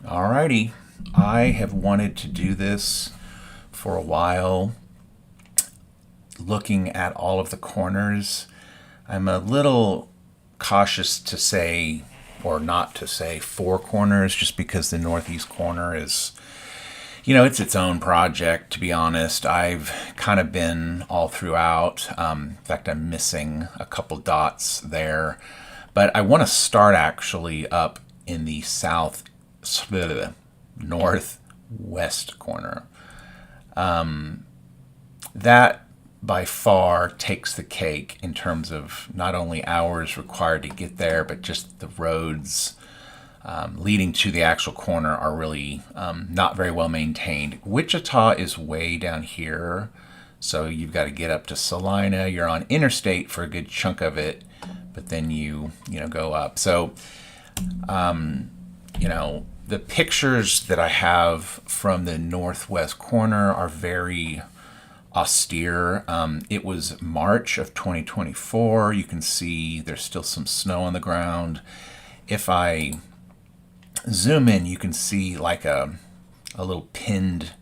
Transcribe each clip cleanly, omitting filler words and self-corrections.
Alrighty. I have wanted to do this for a while, looking at all of the corners. I'm a little cautious to say, or not to say, four corners, just because the northeast corner is, it's its own project, to be honest. I've kind of been all throughout. In fact, I'm missing a couple dots there. But I want to start actually up in the northwest corner. That by far takes the cake in terms of not only hours required to get there, but just the roads leading to the actual corner are really not very well maintained. Wichita is way down here, so you've got to get up to Salina. You're on interstate for a good chunk of it, but then you go up. So the pictures that I have from the northwest corner are very austere. It was March of 2024. You can see there's still some snow on the ground. If I zoom in, you can see like a little pinned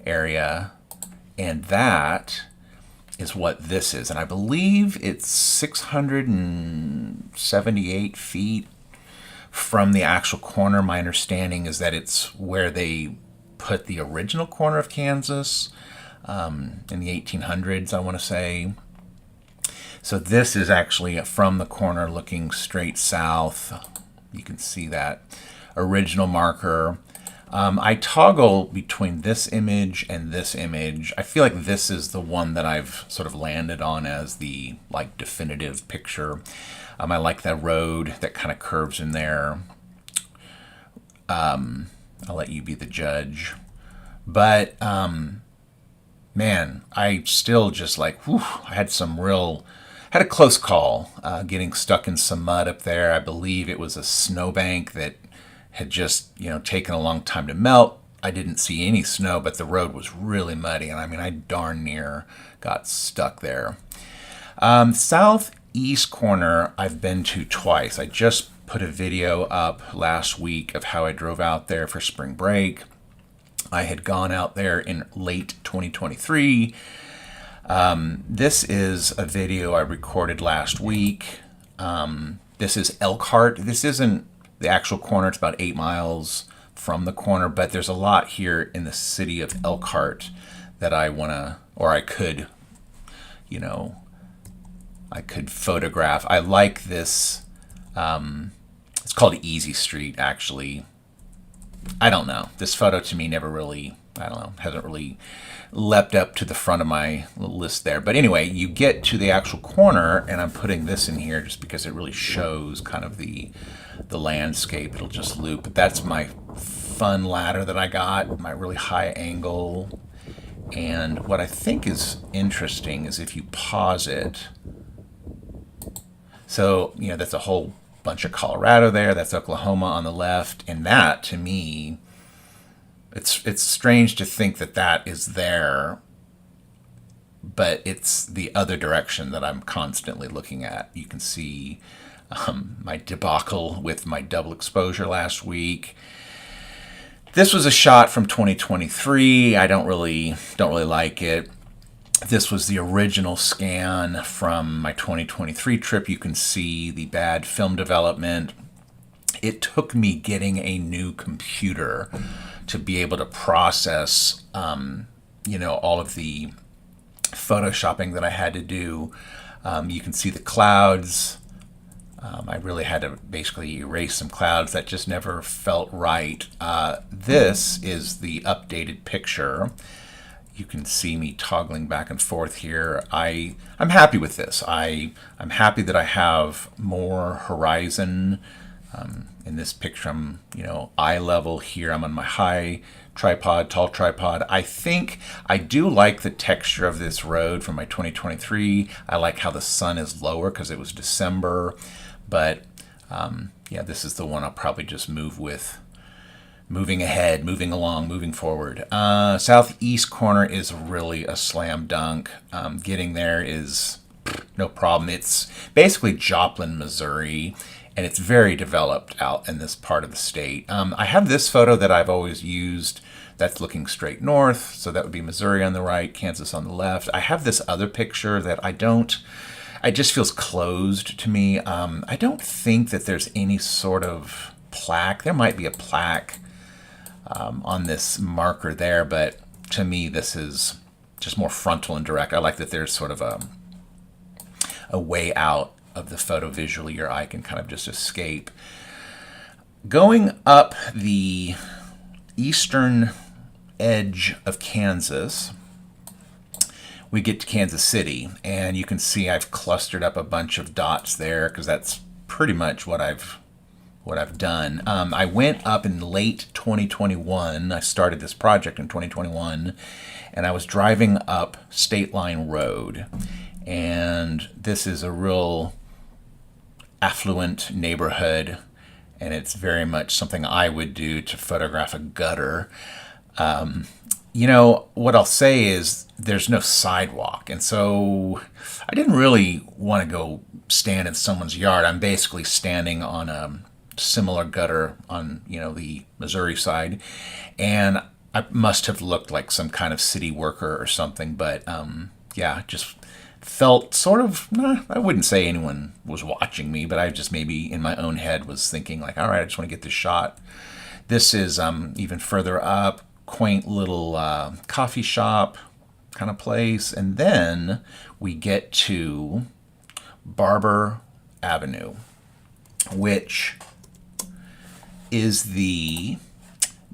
area, and that is what this is. And I believe it's 678 feet from the actual corner. My understanding is that it's where they put the original corner of Kansas in the 1800s, I want to say. So this is actually from the corner looking straight south. You can see that original marker. I toggle between this image and this image. I feel like this is the one that I've sort of landed on as the definitive picture. I like that road that kind of curves in there. I'll let you be the judge. But man, I still just I had a close call getting stuck in some mud up there. I believe it was a snowbank that had just taken a long time to melt. I didn't see any snow, but the road was really muddy, and I darn near got stuck there. Southeast corner I've been to twice. I just put a video up last week of how I drove out there for spring break. I had gone out there in late 2023. This is a video I recorded last week. This is Elkhart. This isn't the actual corner. It's about 8 miles from the corner, but there's a lot here in the city of Elkhart that I could photograph. I like this. It's called Easy Street, actually. I don't know. This photo to me never really, hasn't really leapt up to the front of my list there. But anyway, you get to the actual corner, and I'm putting this in here just because it really shows kind of the landscape. It'll just loop. But that's my fun ladder that I got, my really high angle. And what I think is interesting is if you pause it. So, that's a whole bunch of Colorado there. That's Oklahoma on the left. And that, to me, it's strange to think that is there, but it's the other direction that I'm constantly looking at. You can see my debacle with my double exposure last week. This was a shot from 2023. I don't really like it. This was the original scan from my 2023 trip. You can see the bad film development. It took me getting a new computer to be able to process, all of the photoshopping that I had to do. You can see the clouds. I really had to basically erase some clouds that just never felt right. This is the updated picture. You can see me toggling back and forth here. I'm happy with this. I'm happy that I have more horizon. In this picture, I'm, eye level here. I'm on my high tripod, tall tripod. I think I do like the texture of this road from my 2023. I like how the sun is lower because it was December. But this is the one I'll probably just move with. Moving ahead, moving along, moving forward. Southeast corner is really a slam dunk. Getting there is no problem. It's basically Joplin, Missouri. and it's very developed out in this part of the state. I have this photo that I've always used that's looking straight north, so that would be Missouri on the right, Kansas on the left. I have this other picture that it just feels closed to me. I don't think that there's any sort of plaque. There might be a plaque on this marker there, but to me this is just more frontal and direct. I like that there's sort of a way out of the photo visually. Your eye can kind of just escape. Going up the eastern edge of Kansas, we get to Kansas City, and you can see I've clustered up a bunch of dots there because that's pretty much what I've done. I went up in late 2021. I started this project in 2021, and I was driving up State Line Road, and this is a real affluent neighborhood, and it's very much something I would do to photograph a gutter. What I'll say is there's no sidewalk, and so I didn't really want to go stand in someone's yard. I'm basically standing on a similar gutter on, the Missouri side, and I must have looked like some kind of city worker or something, but just felt sort of, I wouldn't say anyone was watching me, but I just maybe in my own head was thinking like, all right, I just want to get this shot. This is even further up, quaint little coffee shop kind of place. And then we get to Barber Avenue, which is the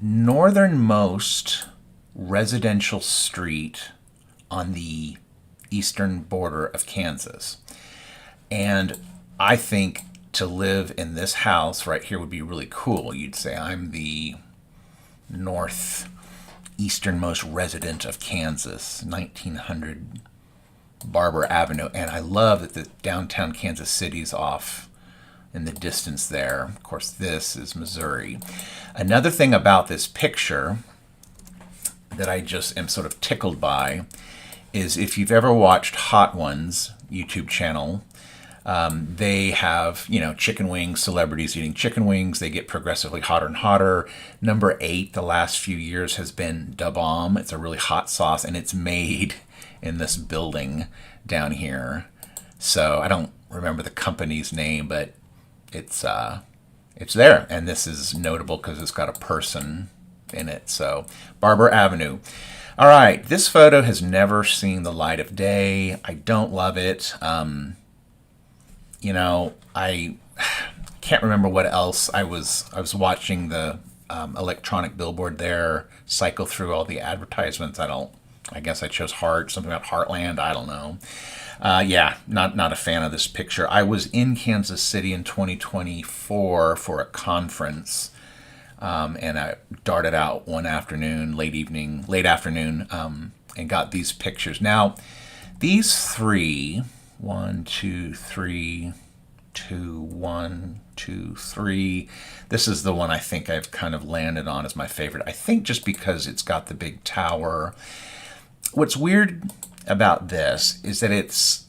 northernmost residential street on the eastern border of Kansas. And I think to live in this house right here would be really cool. You'd say I'm the northeasternmost resident of Kansas, 1900 Barber Avenue. And I love that the downtown Kansas City's off in the distance there. Of course, this is Missouri. Another thing about this picture that I just am sort of tickled by is if you've ever watched Hot Ones YouTube channel, they have, chicken wings, celebrities eating chicken wings. They get progressively hotter and hotter. Number 8 the last few years has been Da Bomb. It's a really hot sauce, and it's made in this building down here. So I don't remember the company's name, but it's there. And this is notable because it's got a person in it. So Barber Avenue. All right, this photo has never seen the light of day. I don't love it. I can't remember what else. I was watching the electronic billboard there cycle through all the advertisements. I guess I chose something about Heartland. I don't know. Not a fan of this picture. I was in Kansas City in 2024 for a conference. And I darted out one afternoon, late afternoon, and got these pictures. Now, these 3, 1, 2, 3, 2, 1, 2, 3. This is the one I think I've kind of landed on as my favorite. I think just because it's got the big tower. What's weird about this is that it's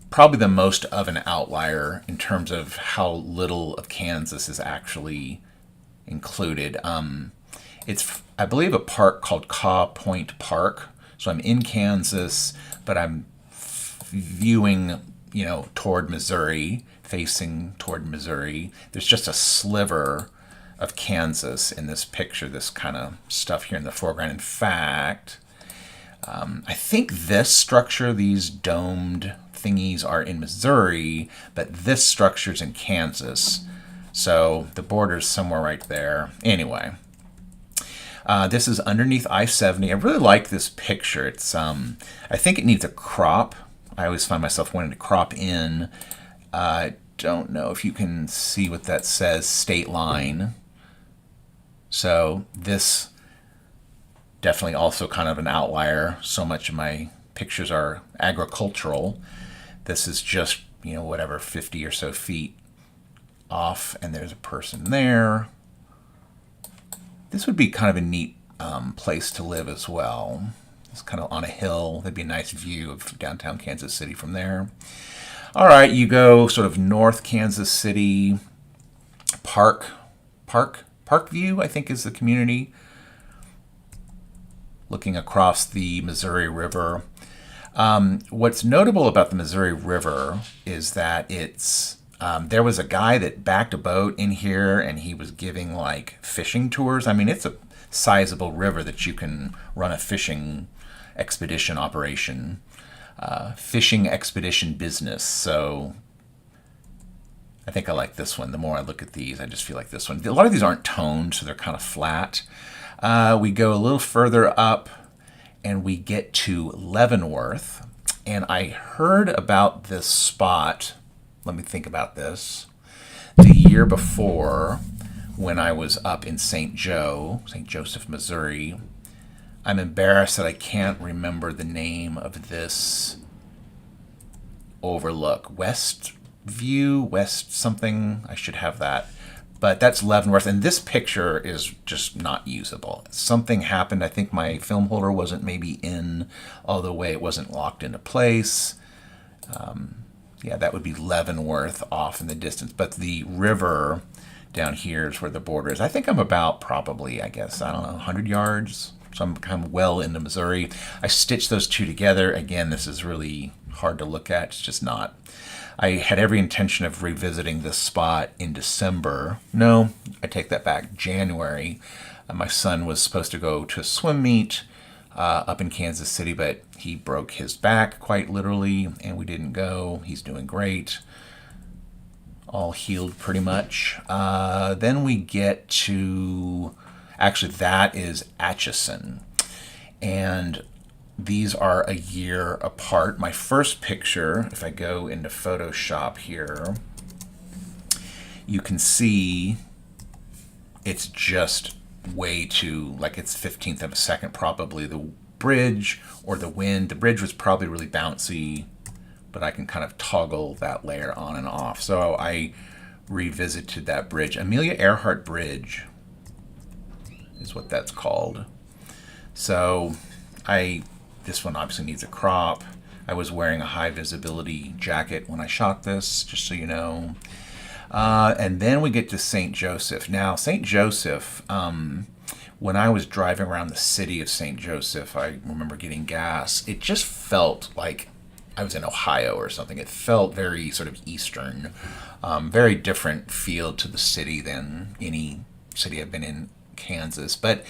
probably the most of an outlier in terms of how little of Kansas is actually included. It's, I believe, a park called Caw Point Park. So I'm in Kansas, but I'm viewing, toward Missouri, facing toward Missouri. There's just a sliver of Kansas in this picture, this kind of stuff here in the foreground. In fact, I think this structure, these domed thingies, are in Missouri, but this structure's in Kansas. So the border's somewhere right there. Anyway, this is underneath I-70. I really like this picture. It's I think it needs a crop. I always find myself wanting to crop in. I don't know if you can see what that says, State Line. So this definitely also kind of an outlier. So much of my pictures are agricultural. This is just, 50 or so feet off, and there's a person there. This would be kind of a neat place to live as well. It's kind of on a hill. That'd be a nice view of downtown Kansas City from there. All right, you go sort of north Kansas City, Parkview, I think is the community, looking across the Missouri River. What's notable about the Missouri River is that there was a guy that backed a boat in here and he was giving like fishing tours. I mean, it's a sizable river that you can run a fishing expedition operation, fishing expedition business. So I think I like this one. The more I look at these, I just feel like this one. A lot of these aren't toned, so they're kind of flat. We go a little further up and we get to Leavenworth. And I heard about this spot, let me think about this, the year before when I was up in St. Joseph, Missouri. I'm embarrassed that I can't remember the name of this overlook. West something. I should have that. But that's Leavenworth, and this picture is just not usable. Something happened. I think my film holder wasn't maybe in all the way. It wasn't locked into place. Yeah, that would be Leavenworth off in the distance. But the river down here is where the border is. I think I'm about probably, I don't know, 100 yards. So I'm kind of well into Missouri. I stitched those two together. Again, this is really hard to look at. It's just not. I had every intention of revisiting this spot in December. No, I take that back. January. My son was supposed to go to a swim meet up in Kansas City, but he broke his back quite literally, and we didn't go. He's doing great. All healed pretty much. Then we get to, actually that is Atchison. And these are a year apart. My first picture, if I go into Photoshop here, you can see it's just way too, like it's 15th of a second probably. The bridge or the wind, the bridge was probably really bouncy, but I can kind of toggle that layer on and off. So I revisited that bridge. Amelia Earhart Bridge is what that's called. So this one obviously needs a crop. I was wearing a high visibility jacket when I shot this, just so you know. And then we get to St. Joseph. Now, St. Joseph, when I was driving around the city of St. Joseph, I remember getting gas. It just felt like I was in Ohio or something. It felt very sort of eastern, very different feel to the city than any city I've been in, Kansas. But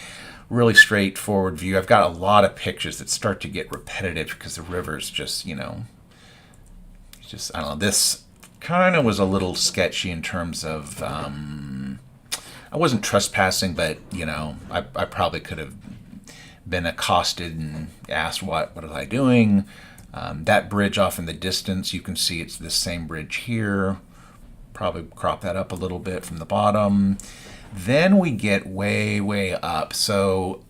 really straightforward view. I've got a lot of pictures that start to get repetitive because the river's just, I don't know. This kind of was a little sketchy in terms of, I wasn't trespassing, but, I probably could have been accosted and asked what was I doing. That bridge off in the distance, you can see it's the same bridge here. Probably crop that up a little bit from the bottom. Then we get way, way up. So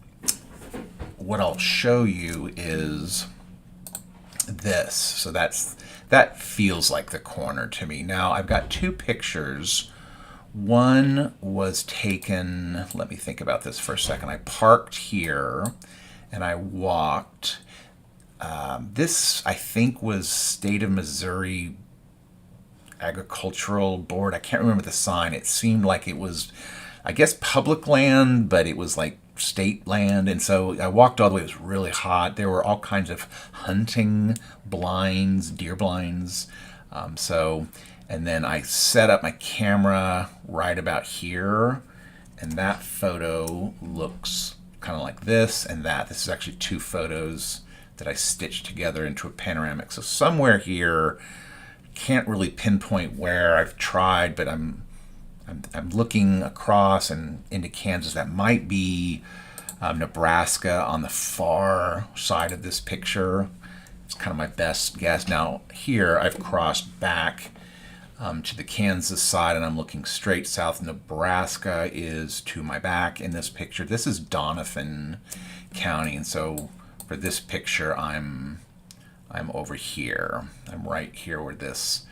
what I'll show you is this. So that feels like the corner to me. Now I've got two pictures. One was taken, let me think about this for a second. I parked here and I walked. This, I think, was State of Missouri Agricultural Board. I can't remember the sign. It seemed like it was, I guess, public land, but it was like state land. And so I walked all the way. It was really hot. There were all kinds of hunting blinds, deer blinds. And then I set up my camera right about here. And that photo looks kind of like this and that. This is actually two photos that I stitched together into a panoramic. So somewhere here, can't really pinpoint where. I've tried, but I'm looking across and into Kansas. That might be Nebraska on the far side of this picture. It's kind of my best guess. Now here I've crossed back to the Kansas side and I'm looking straight south. Nebraska is to my back in this picture. This is Doniphan County, and so for this picture I'm over here. I'm right here where this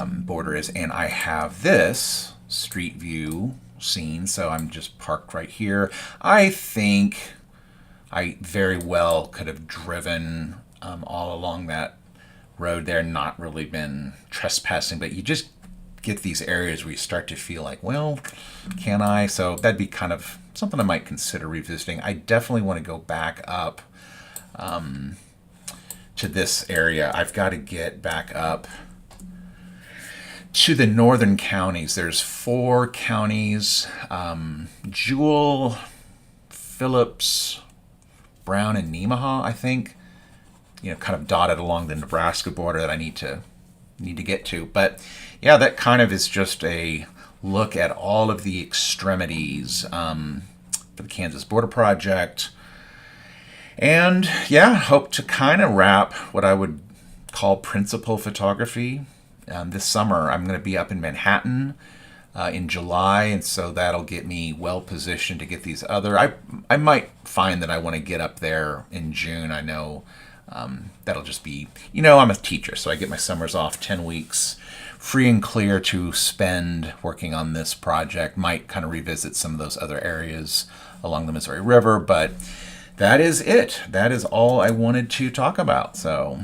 border is, and I have this street view scene, so I'm just parked right here. I think I very well could have driven all along that road there, not really been trespassing, but you just get these areas where you start to feel like, well, can I? So that'd be kind of something I might consider revisiting. I definitely want to go back up to this area. I've got to get back up to the northern counties. There's 4 counties, Jewell, Phillips, Brown, and Nemaha, I think, kind of dotted along the Nebraska border that I need to get to. But yeah, that kind of is just a look at all of the extremities for the Kansas Border Project. And yeah, hope to kind of wrap what I would call principal photography. This summer, I'm going to be up in Manhattan in July, and so that'll get me well positioned to get these other. I might find that I want to get up there in June. I know that'll just be, I'm a teacher, so I get my summers off 10 weeks free and clear to spend working on this project. Might kind of revisit some of those other areas along the Missouri River, but that is it. That is all I wanted to talk about. So